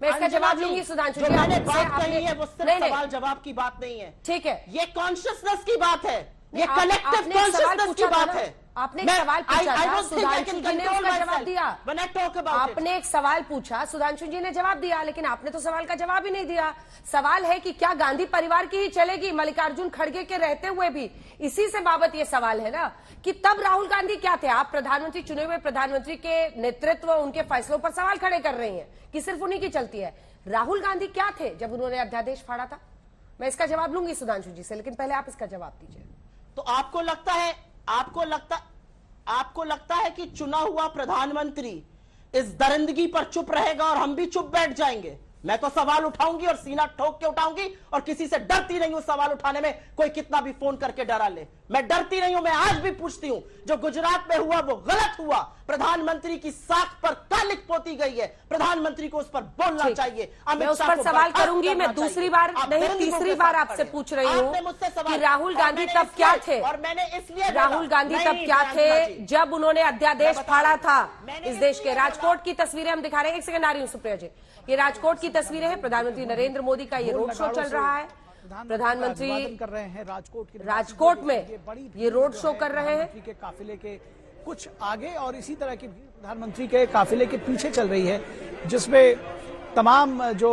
मैं इसका जवाब लूंगी सुधांशु जी। मैंने बात कही है वो सिर्फ सवाल जवाब की बात नहीं है, ठीक है, ये कॉन्शियसनेस की बात है, ये कलेक्टिव कॉन्शियसनेस की बात है। आपने एक सवाल पूछा था, सुधांशु जी ने उसका जवाब दिया। आपने एक सवाल पूछा, सुधांशु जी ने जवाब दिया, लेकिन आपने तो सवाल का जवाब ही नहीं दिया। सवाल है कि क्या गांधी परिवार की ही चलेगी मल्लिकार्जुन खड़गे के रहते हुए भी? इसी से बाबत ये सवाल है ना कि तब राहुल गांधी क्या थे? आप प्रधानमंत्री, चुने हुए प्रधानमंत्री के नेतृत्व, उनके फैसलों पर सवाल खड़े कर रही हैं कि सिर्फ उन्हीं की चलती है। राहुल गांधी क्या थे जब उन्होंने अध्यादेश फाड़ा था? मैं इसका जवाब लूंगी सुधांशु जी से, लेकिन पहले आप इसका जवाब दीजिए। तो आपको लगता आपको लगता है कि चुना हुआ प्रधानमंत्री इस दरिंदगी पर चुप रहेगा और हम भी चुप बैठ जाएंगे? मैं तो सवाल उठाऊंगी और सीना ठोक के उठाऊंगी और किसी से डरती नहीं हूं सवाल उठाने में, कोई कितना भी फोन करके डरा ले। मैं डरती नहीं हूं, मैं आज भी पूछती हूं, जो गुजरात में हुआ वो गलत हुआ। प्रधानमंत्री की साख पर कालिक पोती गई है, प्रधानमंत्री को उस पर बोलना चाहिए। मैं उस पर सवाल करूंगी। मैं दूसरी बार नहीं, तीसरी बार आपसे पूछ रही हूँ कि राहुल गांधी तब क्या थे, और मैंने इसलिए राहुल गांधी तब क्या थे जब उन्होंने अध्यादेश फाड़ा था इस देश के। राजकोट की तस्वीरें हम दिखा रहे हैं, एक सेकंड आ रही हूँ सुप्रिया जी। ये राजकोट की तस्वीरें हैं, प्रधानमंत्री नरेंद्र मोदी का ये रोड शो चल रहा है। प्रधानमंत्री कर रहे हैं राजकोट में ये रोड शो कर रहे हैं, के काफिले के कुछ आगे और इसी तरह की प्रधानमंत्री के काफिले के पीछे चल रही है, जिसमें तमाम जो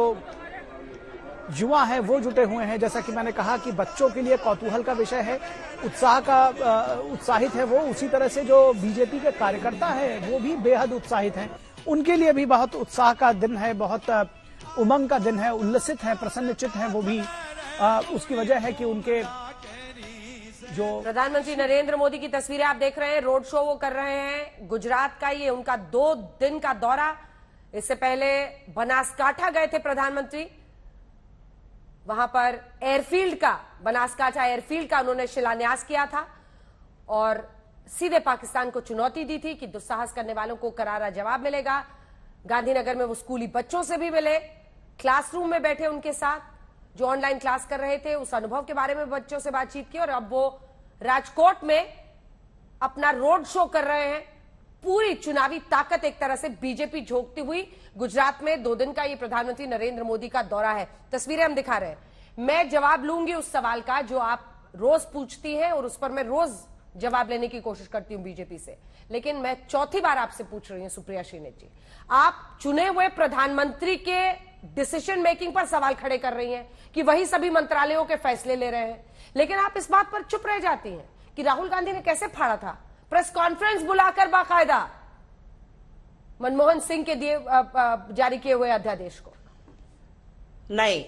युवा हैं वो जुटे हुए हैं। जैसा कि मैंने कहा कि बच्चों के लिए कौतूहल का विषय है, उत्साहित है वो, उसी तरह से जो बीजेपी के कार्यकर्ता है वो भी बेहद उत्साहित हैं। उनके लिए भी बहुत उत्साह का दिन है, बहुत उमंग का दिन है, उल्लसित है, प्रसन्नचित है वो भी। उसकी वजह है कि उनके जो प्रधानमंत्री नरेंद्र मोदी की तस्वीरें आप देख रहे हैं, रोड शो वो कर रहे हैं गुजरात का। ये उनका 2 दिन का दौरा। इससे पहले बनासकाठा गए थे प्रधानमंत्री, वहां पर एयरफील्ड का, बनासकाठा एयरफील्ड का उन्होंने शिलान्यास किया था और सीधे पाकिस्तान को चुनौती दी थी कि दुस्साहस करने वालों को करारा जवाब मिलेगा। गांधीनगर में वो स्कूली बच्चों से भी मिले, क्लासरूम में बैठे उनके साथ जो ऑनलाइन क्लास कर रहे थे, उस अनुभव के बारे में बच्चों से बातचीत की और अब वो राजकोट में अपना रोड शो कर रहे हैं। पूरी चुनावी ताकत एक तरह से बीजेपी झोंकती हुई गुजरात में 2 दिन का ये प्रधानमंत्री नरेंद्र मोदी का दौरा है। तस्वीरें हम दिखा रहे हैं। मैं जवाब लूंगी उस सवाल का जो आप रोज पूछती हैं और उस पर मैं रोज जवाब लेने की कोशिश करती हूं बीजेपी से, लेकिन मैं चौथी बार आपसे पूछ रही हूं सुप्रिया श्रीनेत जी, आप चुने हुए प्रधानमंत्री के डिसीजन मेकिंग पर सवाल खड़े कर रही हैं कि वही सभी मंत्रालयों के फैसले ले रहे हैं, लेकिन आप इस बात पर चुप रह जाती हैं कि राहुल गांधी ने कैसे फाड़ा था प्रेस कॉन्फ्रेंस बुलाकर बाकायदा मनमोहन सिंह के दिए जारी किए हुए अध्यादेश को। नहीं,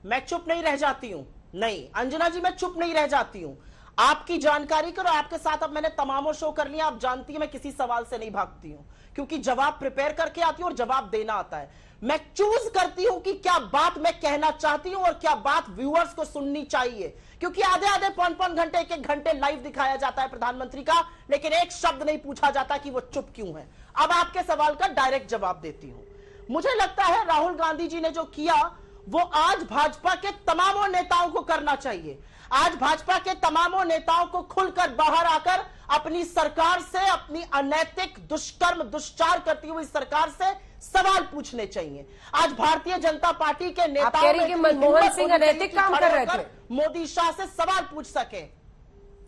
मैं चुप नहीं रह जाती हूं। नहीं अंजना जी, मैं चुप नहीं रह जाती हूं। आपकी जानकारी करो, आपके साथ अब मैंने तमामों शो कर लिया। आप जानती हैं मैं किसी सवाल से नहीं भागती हूं, क्योंकि जवाब प्रिपेयर करके आती हूं और जवाब देना आता है। मैं चूज करती हूं कि क्या बात मैं कहना चाहती हूं और क्या बात व्यूअर्स को सुननी चाहिए, क्योंकि आधे आधे 5-5 घंटे 1-1 घंटे लाइव दिखाया जाता है प्रधानमंत्री का, लेकिन एक शब्द नहीं पूछा जाता कि वो चुप क्यों है। अब आपके सवाल का डायरेक्ट जवाब देती हूं। मुझे लगता है राहुल गांधी जी ने जो किया वो आज भाजपा के तमामों नेताओं को करना चाहिए। आज भाजपा के तमामों नेताओं को खुलकर बाहर आकर अपनी सरकार से, अपनी अनैतिक दुष्कर्म दुष्चार करती हुई सरकार से सवाल पूछने चाहिए। आज भारतीय जनता पार्टी के नेताओं में मनमोहन सिंह अनैतिक काम कर रहे थे, मोदी शाह से सवाल पूछ सके।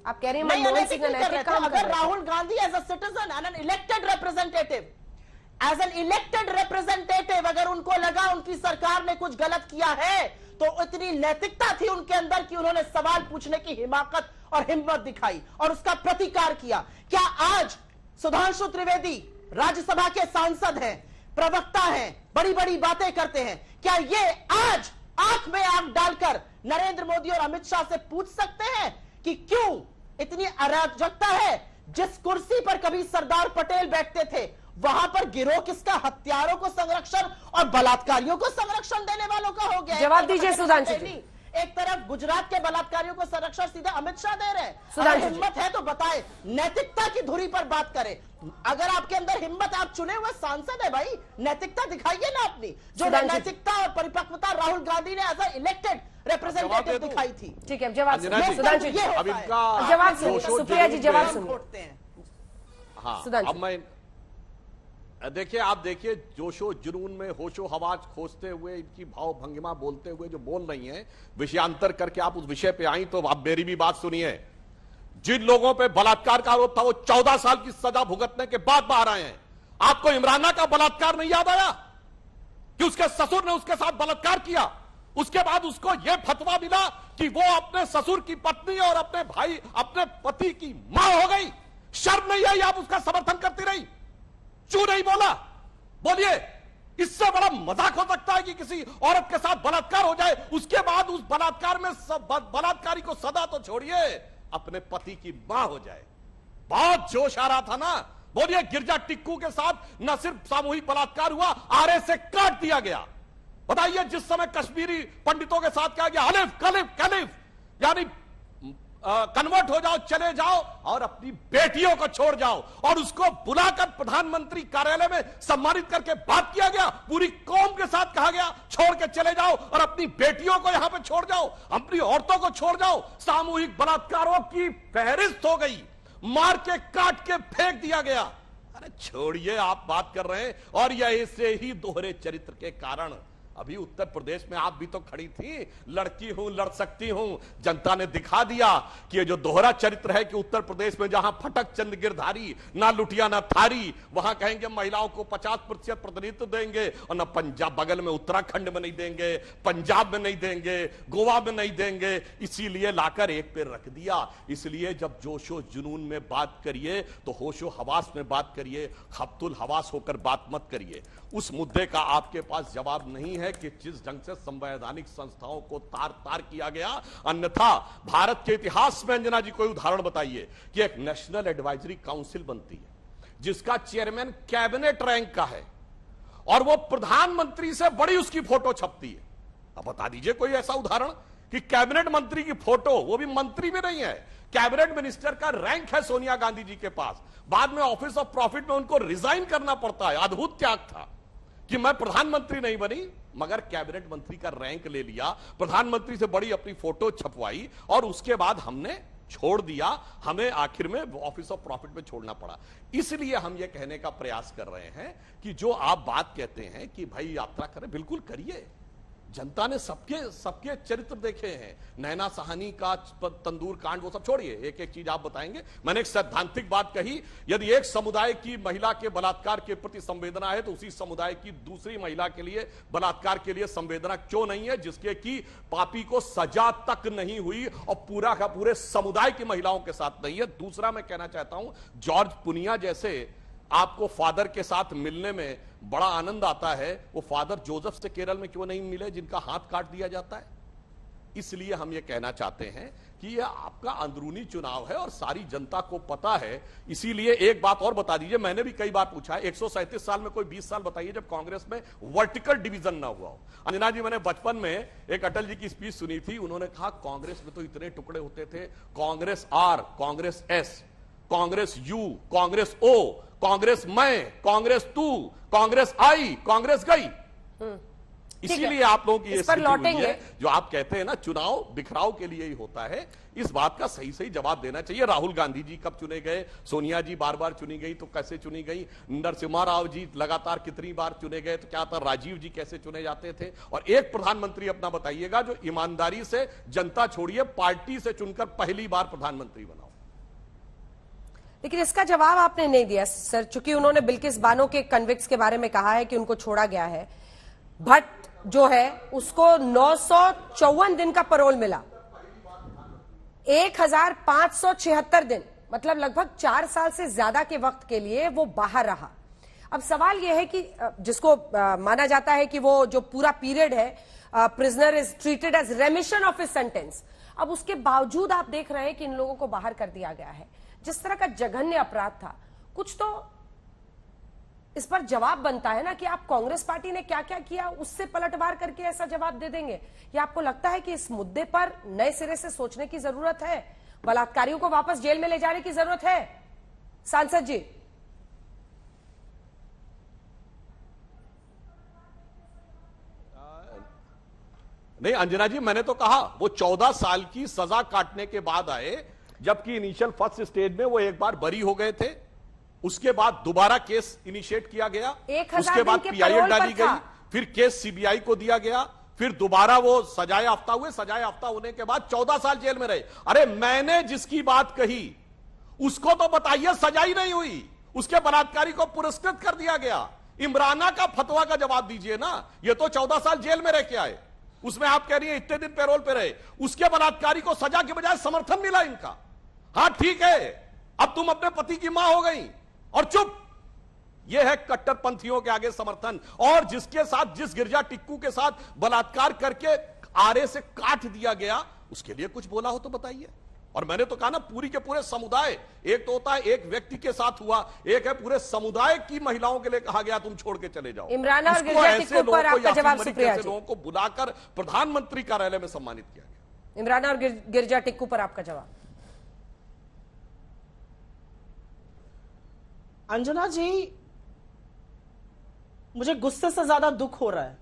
आप कह रही हैं मनमोहन सिंह अनैतिक काम कर रहे थे। अगर Rahul Gandhi as a citizen and an elected representative, as an elected representative, अगर उनको लगा उनकी सरकार ने कुछ गलत किया है तो इतनी नैतिकता थी उनके अंदर कि उन्होंने सवाल पूछने की हिमाकत और हिम्मत दिखाई और उसका प्रतिकार किया। क्या आज सुधांशु त्रिवेदी राज्यसभा के सांसद हैं, प्रवक्ता हैं, बड़ी बड़ी बातें करते हैं, क्या ये आज आंख में आंख डालकर नरेंद्र मोदी और अमित शाह से पूछ सकते हैं कि क्यों इतनी अराजकता है? जिस कुर्सी पर कभी सरदार पटेल बैठते थे वहां पर गिरोह किसका? हत्यारों को संरक्षण और बलात्कारियों को संरक्षण देने वालों का हो गया। जवाब दीजिए सुधांशु जी। एक तरफ गुजरात के बलात्कारियों को संरक्षण सीधा अमित शाह दे रहे हैं। अगर हिम्मत है तो बताए, नैतिकता की धुरी पर बात करें। अगर आपके अंदर हिम्मत, आप चुने हुए सांसद है भाई, नैतिकता दिखाइए ना अपनी, जो नैतिकता और परिपक्वता राहुल गांधी ने एज ए इलेक्टेड रिप्रेजेंटेटिव दिखाई थी। ठीक है, जवाब सुधांशु जी, जवाब सुनिए। सुप्रिया जी जवाब सुनिए। अब मैं देखिए, आप देखिए जोशो जुनून में होशो हवास खोजते हुए, इनकी भाव भंगिमा बोलते हुए जो बोल रही हैं, विषयांतर करके आप उस विषय पे आई तो आप मेरी भी बात सुनिए। जिन लोगों पे बलात्कार का आरोप था वो 14 साल की सजा भुगतने के बाद बाहर आए हैं। आपको इमराना का बलात्कार नहीं याद आया कि उसके ससुर ने उसके साथ बलात्कार किया? उसके बाद उसको यह फतवा मिला कि वो अपने ससुर की पत्नी और अपने भाई, अपने पति की मां हो गई। शर्म नहीं आई? आप उसका समर्थन करती रही, क्यों नहीं बोला? बोलिए, इससे बड़ा मजाक हो सकता है कि किसी औरत के साथ बलात्कार हो जाए, उसके बाद उस बलात्कार में बलात्कारी को सदा तो छोड़िए, अपने पति की मां हो जाए। बहुत जोश आ रहा था ना। बोलिए, गिरजा टिक्कू के साथ न सिर्फ सामूहिक बलात्कार हुआ, आरे से काट दिया गया। बताइए, जिस समय कश्मीरी पंडितों के साथ कहा गया हलिफ कलिफ कलिफ, यानी कन्वर्ट हो जाओ, चले जाओ और अपनी बेटियों को छोड़ जाओ, और उसको बुलाकर प्रधानमंत्री कार्यालय में सम्मानित करके बात किया गया। पूरी कौम के साथ कहा गया छोड़ के चले जाओ और अपनी बेटियों को यहां पे छोड़ जाओ, अपनी औरतों को छोड़ जाओ। सामूहिक बलात्कारों की फहरिस्त हो गई, मार के काट के फेंक दिया गया। अरे छोड़िए, आप बात कर रहे हैं। और यह ऐसे ही दोहरे चरित्र के कारण अभी उत्तर प्रदेश में आप भी तो खड़ी थी, लड़की हूं, लड़ सकती हूं। जनता ने दिखा दिया कि ये जो दोहरा चरित्र है कि उत्तर प्रदेश में जहां फटक चंद गिरधारी, ना लुटिया ना थारी, वहां कहेंगे महिलाओं को 50% प्रतिनिधित्व देंगे, और ना पंजाब बगल में उत्तराखंड में नहीं देंगे, पंजाब में नहीं देंगे, गोवा में नहीं देंगे। इसीलिए लाकर एक पे रख दिया। इसलिए जब जोशो जुनून में बात करिए तो होशो हवास में बात करिए, खब्तुल हवास होकर बात मत करिए। उस मुद्दे का आपके पास जवाब नहीं है कि जिस ढंग से संवैधानिक संस्थाओं को तार तार किया गया। अन्यथा भारत के इतिहास में अंजना जी कोई उदाहरण बताइए कि एक नेशनल एडवाइजरी काउंसिल बनती है जिसका चेयरमैन कैबिनेट रैंक का है और वो प्रधानमंत्री से बड़ी उसकी फोटो छपती है। अब बता दीजिए कोई ऐसा उदाहरण कि कैबिनेट मंत्री की फोटो, वो भी मंत्री भी नहीं है, कैबिनेट मिनिस्टर का रैंक है सोनिया गांधी जी के पास। बाद में ऑफिस ऑफ प्रॉफिट में उनको रिजाइन करना पड़ता है। अद्भुत त्याग था कि मैं प्रधानमंत्री नहीं बनी मगर कैबिनेट मंत्री का रैंक ले लिया, प्रधानमंत्री से बड़ी अपनी फोटो छपवाई और उसके बाद हमने छोड़ दिया। हमें आखिर में ऑफिस ऑफ प्रॉफिट में छोड़ना पड़ा। इसलिए हम यह कहने का प्रयास कर रहे हैं कि जो आप बात कहते हैं कि भाई यात्रा करें, बिल्कुल करिए। जनता ने सबके चरित्र देखे हैं। नैना साहनी का तंदूर कांड वो सब छोड़िए, एक एक चीज आप बताएंगे। मैंने एक सैद्धांतिक बात कही, यदि एक समुदाय की महिला के बलात्कार के प्रति संवेदना है तो उसी समुदाय की दूसरी महिला के लिए बलात्कार के लिए संवेदना क्यों नहीं है, जिसके कि पापी को सजा तक नहीं हुई और पूरा का पूरे समुदाय की महिलाओं के साथ नहीं है। दूसरा मैं कहना चाहता हूं, जॉर्ज पुनिया जैसे आपको फादर के साथ मिलने में बड़ा आनंद आता है, वो फादर जोसेफ से केरल में क्यों नहीं मिले जिनका हाथ काट दिया जाता है। इसलिए हम ये कहना चाहते हैं कि यह आपका अंदरूनी चुनाव है और सारी जनता को पता है। इसीलिए एक बात और बता दीजिए, मैंने भी कई बार पूछा है, 137 साल में कोई 20 साल बताइए जब कांग्रेस में वर्टिकल डिवीजन ना हुआ हो। अंजना जी, मैंने बचपन में एक अटल जी की स्पीच सुनी थी, उन्होंने कहा कांग्रेस में तो इतने टुकड़े होते थे, Congress R, Congress S, Congress U, Congress O, Congress मैं, कांग्रेस तू, कांग्रेस आई, कांग्रेस गई। इसीलिए आप लोगों की इस पर लौटेंगे। जो आप कहते हैं ना चुनाव बिखराव के लिए ही होता है, इस बात का सही सही जवाब देना चाहिए। राहुल गांधी जी कब चुने गए, सोनिया जी बार बार चुनी गई तो कैसे चुनी गई, नरसिम्हा राव जी लगातार कितनी बार चुने गए तो क्या था, राजीव जी कैसे चुने जाते थे। और एक प्रधानमंत्री अपना बताइएगा जो ईमानदारी से, जनता छोड़िए पार्टी से चुनकर पहली बार प्रधानमंत्री बना। लेकिन इसका जवाब आपने नहीं दिया सर, चूंकि उन्होंने बिल्किस बानो के कन्विक्स के बारे में कहा है कि उनको छोड़ा गया है। भट्ट जो है उसको 954 दिन का पैरोल मिला, 1576 दिन, मतलब लगभग 4 साल से ज्यादा के वक्त के लिए वो बाहर रहा। अब सवाल यह है कि जिसको माना जाता है कि वो जो पूरा पीरियड है, prisoner is treated as remission of his sentence, अब उसके बावजूद आप देख रहे हैं कि इन लोगों को बाहर कर दिया गया है। जिस तरह का जघन्य अपराध था, कुछ तो इस पर जवाब बनता है ना कि आप कांग्रेस पार्टी ने क्या क्या किया, उससे पलटवार करके ऐसा जवाब दे देंगे। या आपको लगता है कि इस मुद्दे पर नए सिरे से सोचने की जरूरत है, बलात्कारियों को वापस जेल में ले जाने की जरूरत है? सांसद जी, नहीं अंजना जी, मैंने तो कहा वो 14 साल की सजा काटने के बाद आए, जबकि इनिशियल फर्स्ट स्टेज में वो एक बार बरी हो गए थे, उसके बाद दोबारा केस इनिशिएट किया गया, उसके बाद पीआईएल डाली गई, फिर केस सीबीआई को दिया गया, फिर दोबारा वो सजाए याफ्ता हुए, सजाए याफ्ता होने के बाद 14 साल जेल में रहे। अरे मैंने जिसकी बात कही उसको तो बताइए सजाई नहीं हुई, उसके बलात्कारी को पुरस्कृत कर दिया गया। इमराना का फतवा का जवाब दीजिए ना, ये तो 14 साल जेल में रह के आए, उसमें आप कह रही है इतने दिन पैरोल पे रहे, उसके बलात्कारी को सजा के बजाय समर्थन मिला इनका। हाँ ठीक है, अब तुम अपने पति की मां हो गई और चुप। यह है कट्टरपंथियों के आगे समर्थन। और जिसके साथ, जिस गिरजा टिक्कू के साथ बलात्कार करके आरे से काट दिया गया, उसके लिए कुछ बोला हो तो बताइए। और मैंने तो कहा ना, पूरी के पूरे समुदाय, एक तो होता है एक व्यक्ति के साथ हुआ, एक है पूरे समुदाय की महिलाओं के लिए कहा गया तुम छोड़ के चले जाओ। इमरान और गिरजा टिक्कू पर आपका जवाब सुप्रिया जी। लोगों को बुलाकर प्रधानमंत्री कार्यालय में सम्मानित किया गया। इमरान और गिरजा टिक्कू पर आपका जवाब। अंजना जी, मुझे गुस्से से ज्यादा दुख हो रहा है,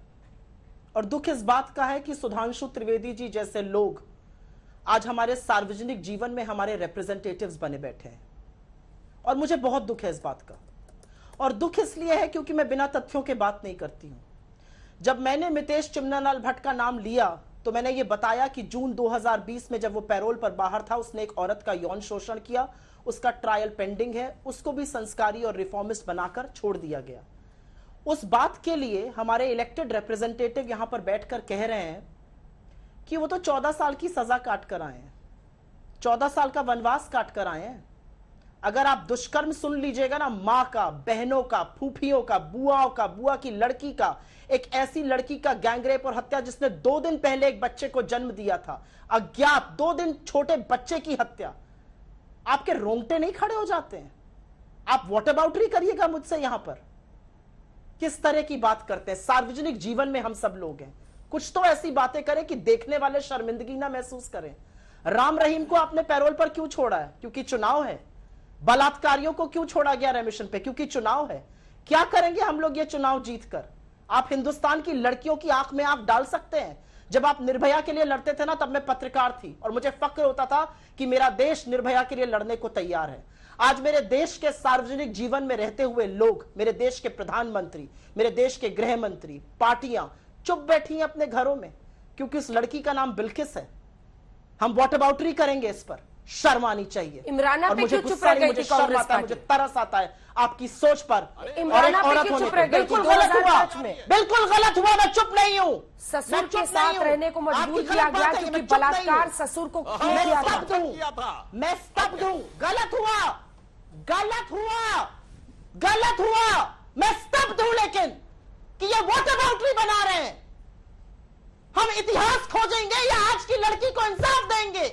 और दुख इस बात का है कि सुधांशु त्रिवेदी जी जैसे लोग आज हमारे सार्वजनिक जीवन में हमारे रिप्रेजेंटेटिव्स बने बैठे हैं, और मुझे बहुत दुख है इस बात का। और दुख इसलिए है क्योंकि मैं बिना तथ्यों के बात नहीं करती हूं। जब मैंने मितेश चिमनालाल भट्ट का नाम लिया तो मैंने ये बताया कि जून 2020 में जब वो पैरोल पर बाहर था, उसने एक औरत का यौन शोषण किया, उसका ट्रायल पेंडिंग है, उसको भी संस्कारी और रिफॉर्मिस्ट बनाकर छोड़ दिया गया। उस बात के लिए हमारे इलेक्टेड रिप्रेजेंटेटिव यहां पर बैठकर कह रहे हैं कि वो तो 14 साल की सजा काट कर आए हैं, 14 साल का वनवास काट कर आए हैं। अगर आप दुष्कर्म सुन लीजिएगा ना, मां का, बहनों का, फूफियों का, बुआओं का, बुआ की लड़की का, एक ऐसी लड़की का गैंगरेप और हत्या जिसने 2 दिन पहले एक बच्चे को जन्म दिया था, अज्ञात 2 दिन छोटे बच्चे की हत्या, आपके रोंगटे नहीं खड़े हो जाते हैं? आप व्हाटअबाउटरी करिएगा मुझसे यहां पर। किस तरह की बात करते हैं? सार्वजनिक जीवन में हम सब लोग हैं, कुछ तो ऐसी बातें करें कि देखने वाले शर्मिंदगी ना महसूस करें। राम रहीम को आपने पैरोल पर क्यों छोड़ा है? क्योंकि चुनाव है। बलात्कारियों को क्यों छोड़ा गया रेमिशन पे? क्योंकि चुनाव है। क्या करेंगे हम लोग ये चुनाव जीतकर? आप हिंदुस्तान की लड़कियों की आंख में आप डाल सकते हैं? जब आप निर्भया के लिए लड़ते थे ना, तब मैं पत्रकार थी और मुझे फक्र होता था कि मेरा देश निर्भया के लिए लड़ने को तैयार है। आज मेरे देश के सार्वजनिक जीवन में रहते हुए लोग, मेरे देश के प्रधानमंत्री, मेरे देश के गृह मंत्री, पार्टियां चुप बैठी हैं अपने घरों में क्योंकि उस लड़की का नाम बिल्किस है। हम व्हाटअबाउटरी करेंगे इस पर, शर्म आनी चाहिए। इमराना और पे मुझे क्यों चुप गुस्सा रह नहीं, गई मुझे थी शर्म कांग्रेस आता है, पार्टी? मुझे तरस आता है आपकी सोच पर। इमराना पे क्यों चुप रह गई थी? बिल्कुल गलत हुआ, 2005 में बिल्कुल गलत हुआ, मैं चुप नहीं हूं। ससुर के साथ रहने को मजबूर किया गया क्योंकि बलात्कार ससुर को किया था। मैं स्तब्ध हूं, गलत हुआ, गलत हुआ, गलत हुआ, मैं स्तब्ध हूं। लेकिन कि ये व्हाटअबाउटरी बना रहे हैं, हम इतिहास खोजेंगे या आज की लड़की को इंसाफ देंगे?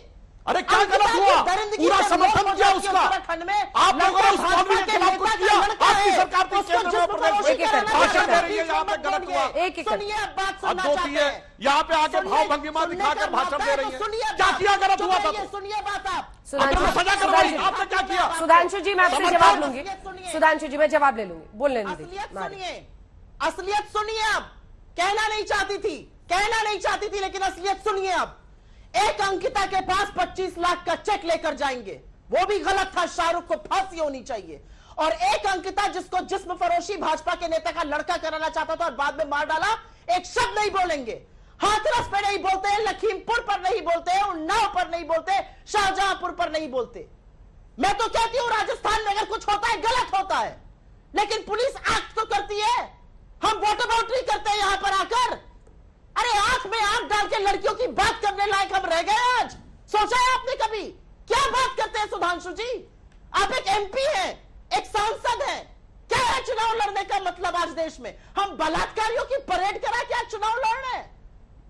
अरे क्या गलत हुआ? पूरा समर्थन किया उसका, आप लोगों ने उस मामले के खिलाफ कुछ किया, आपकी सरकार को केंद्र में भाषण दे रही है, यहाँ पे गलत हुआ। सुनिए, बात सुनना होती है, यहाँ पे आके भाव भंगिमा दिखाकर भाषण दे रही है। क्या किया गलत हुआ था? सुनिए बात आप, सजा करवाई, आपने क्या किया? सुधांशु जी, मैं आपसे जवाब लूंगी। सुधांशु जी, मैं जवाब ले लूंगी, बोलने दीजिए। सुनिए, असलियत सुनिए। आप कहना नहीं चाहती थी, कहना नहीं चाहती थी, लेकिन असलियत सुनिए। आप एक अंकिता के पास 25 लाख का चेक लेकर जाएंगे, वो भी गलत था, शाहरुख को फांसी होनी चाहिए। और एक अंकिता जिसको जिस्म फरोशी भाजपा के नेता का लड़का कराना चाहता था और बाद में मार डाला, एक शब्द नहीं बोलेंगे। हाथरस पे नहीं बोलते, लखीमपुर पर नहीं बोलते, उन्नाव पर नहीं बोलते, शाहजहांपुर पर नहीं बोलते। मैं तो कहती हूं राजस्थान में अगर कुछ होता है गलत होता है, लेकिन पुलिस एक्ट तो करती है। हम व्हाटअबाउटरी करते हैं यहां पर आकर। अरे आंख में आंख डाल के लड़कियों की बात करने लायक हम रह गए आज? सोचा है आपने कभी? क्या बात करते हैं सुधांशु जी? आप एक एमपी हैं, एक सांसद हैं। क्या है चुनाव लड़ने का मतलब आज देश में? हम बलात्कारियों की परेड करा के आज चुनाव लड़ रहे हैं?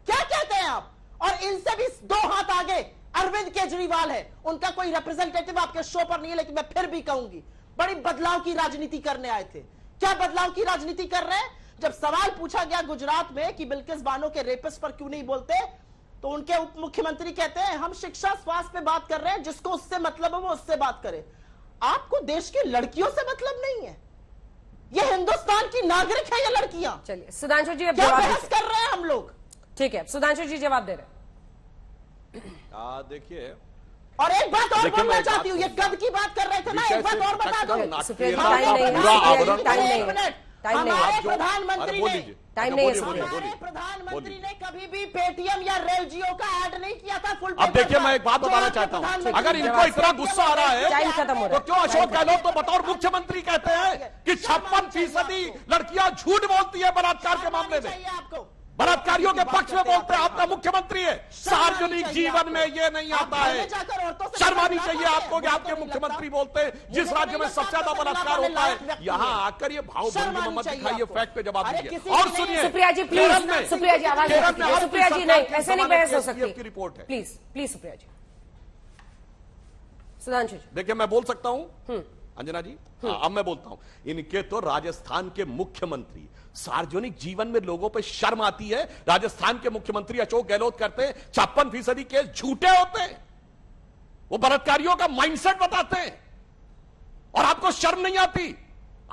क्या कहते हैं आप? और इनसे भी 2 हाथ आगे अरविंद केजरीवाल है, उनका कोई रिप्रेजेंटेटिव आपके शो पर नहीं है, लेकिन मैं फिर भी कहूंगी बड़ी बदलाव की राजनीति करने आए थे। क्या बदलाव की राजनीति कर रहे हैं? जब सवाल पूछा गया गुजरात में कि बिल्किस बानो के रेपिस्ट पर क्यों नहीं बोलते, तो उनके उप मुख्यमंत्री कहते हैं हम शिक्षा स्वास्थ्य पे बात कर रहे हैं, जिसको उससे मतलब है वो उससे बात करे। आपको देश की लड़कियों से मतलब नहीं है? ये हिंदुस्तान की नागरिक है ये लड़कियां। चलिए सुधांशु जी, अब क्या जवाब बहस कर रहे हैं हम लोग? ठीक है, सुधांशु जी जवाब दे रहे हैं। देखिए, और एक बात और बोलना चाहती हूँ, ये गद की बात कर रहे थे ना, एक बात और बता दो। हमारे प्रधानमंत्री ने कभी भी पेटीएम या रेल जियो का ऐड नहीं किया था। फुल अब देखिए, मैं एक बात बताना चाहता हूँ, अगर इनको इतना गुस्सा आ रहा है तो क्यों अशोक गहलोत तो बतौर मुख्यमंत्री कहते हैं कि 56% लड़कियां झूठ बोलती है बलात्कार के मामले में, आपको बलात्कारियों के पक्ष में बोलते हैं। आपका मुख्यमंत्री है, सार्वजनिक जीवन में ये नहीं आता है। शर्म आनी चाहिए आपको कि आपके मुख्यमंत्री बोलते हैं जिस राज्य में सबसे ज्यादा बलात्कार होता है, यहाँ आकर ये भाव भंगिमा मत दिखाइए, फैक्ट पे जवाब दीजिए। और सुनिए सुप्रिया जी, प्लीज सुप्रिया जी आवाज, सुप्रिया जी नहीं, ऐसे नहीं बहस हो सकती। रिपोर्ट है, प्लीज प्लीज सुप्रिया जी। सुधांशु जी। देखिए मैं बोल सकता हूं अंजना जी, अब मैं बोलता हूं, इनके तो राजस्थान के मुख्यमंत्री, सार्वजनिक जीवन में लोगों पे शर्म आती है। राजस्थान के मुख्यमंत्री अशोक गहलोत करते हैं 56% केस झूठे होते हैं, वो बलात्कारियों का माइंडसेट बताते हैं और आपको शर्म नहीं आती।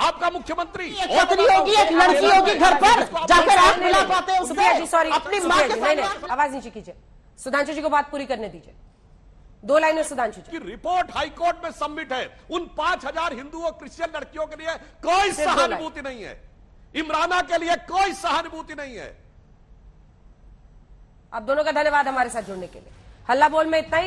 आपका मुख्यमंत्री छतरी होगी एक लड़की होगी घर पर जाकर आप मिला पाते हैं सुप्रिया जी, उससे सॉरी अपनी मां के नहीं, सामने। आवाज नीचे कीजिए। सुधांशु जी को बात पूरी करने दीजिए। 2 लाइनें सुधांशु जी। की रिपोर्ट हाईकोर्ट में सबमिट है। उन 5000 हिंदू और क्रिश्चियन लड़कियों के लिए कोई सिर्फ 2 लाइन। सहानुभूति नहीं है, इमराना के लिए कोई सहानुभूति नहीं है। आप दोनों का धन्यवाद हमारे साथ जुड़ने के लिए। हल्ला बोल में इतना ही।